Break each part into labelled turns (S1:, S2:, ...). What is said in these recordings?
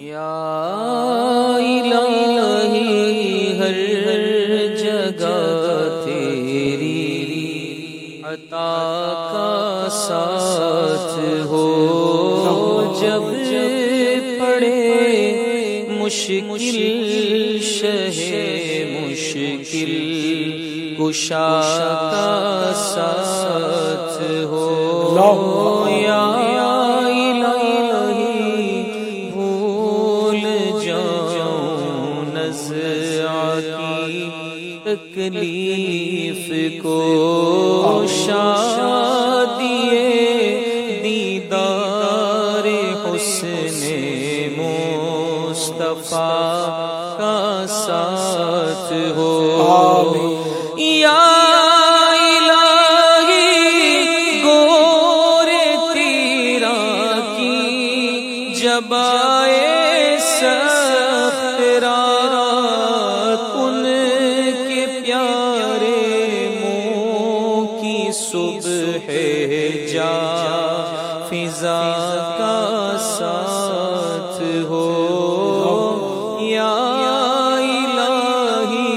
S1: یا الہی ہر جگہ تیری عطا کا ساتھ ہو، جب پڑے مشکل شہ مشکل کشا کا ساتھ ہو، یا الہی بھول جاؤں نزع کی تکلیف کو، شادیے دیدار حسن مصطفیٰ کا ساتھ ہو، یا الہی گور تیرا کی جب آئے سخت رات، ان کے پیارے منہ کی صبح جا فضا کا ساتھ ہو، یا الہی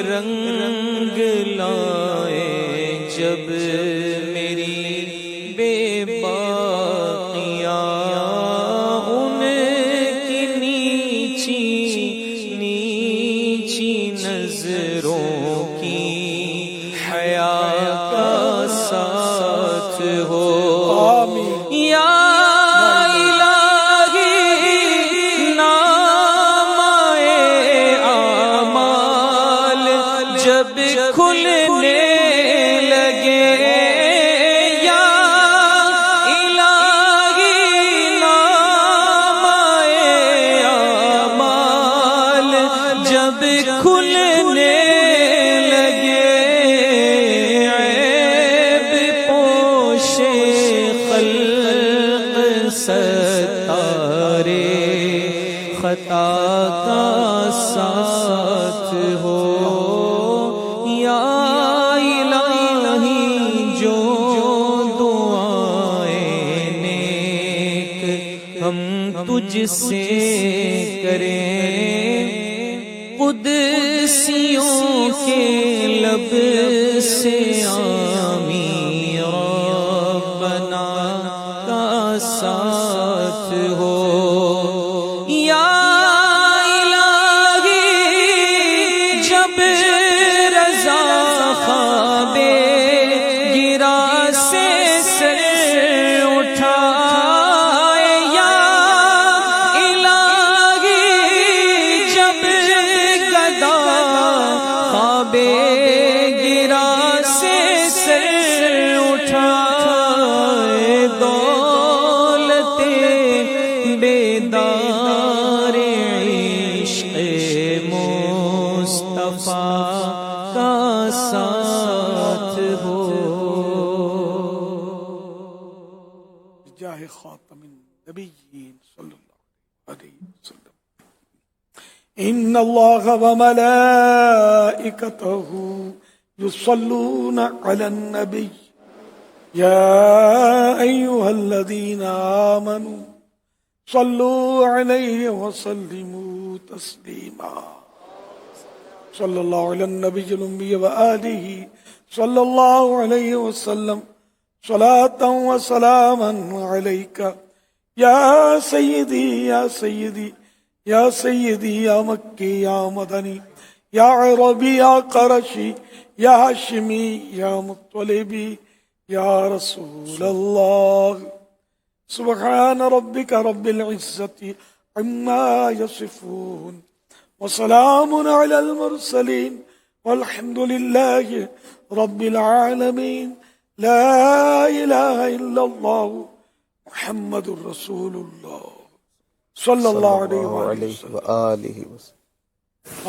S1: رنگ لائے جب میری بے باقیاں، ان کی نیچی نیچی نظروں کی حیا کا ساتھ ہو، یا الہی نامۂ اعمال جب کھلنے لگے، یا الہی نامۂ اعمال جب کھلنے لگے، عیب پوش خلق ستارے خطا کا ساتھ ہو، یا الہی جو دعائیں نیک ہم تجھ سے کریں، قدسیوں کے لب سے آمین ربنا کا ساتھ ہو، یا الہی جب رضا خواب گرا سے سر اٹھائے، یا الہی جب گدا خواب گرا سے سر اٹھائے، دولت بیدار عشق مصطفیٰ کا ساتھ ہو،
S2: جاہ خاتم النبیین صلی اللہ علیہ وسلم۔ ان اللہ وملائکتہ یصلون علی النبی یا ایہا الذین آمنوا صلوا علیہ وسلموا تسلیما، صلی اللہ علی النبی الأمی وآلہ صلی اللہ علیہ وسلم، صلاة وسلاما علیک یا سیدی یا سیدی یا سیدی یا مکی یا مدنی یا عربی یا قرشی یا ہاشمی یا مطلبی یا رسول اللہ، سبحان ربک رب العزت عما یصفون وسلام علی المرسلین والحمد للہ رب العالمین، لا الہ الا اللہ محمد الرسول اللہ صلی اللہ علیہ وآلہ وسلم۔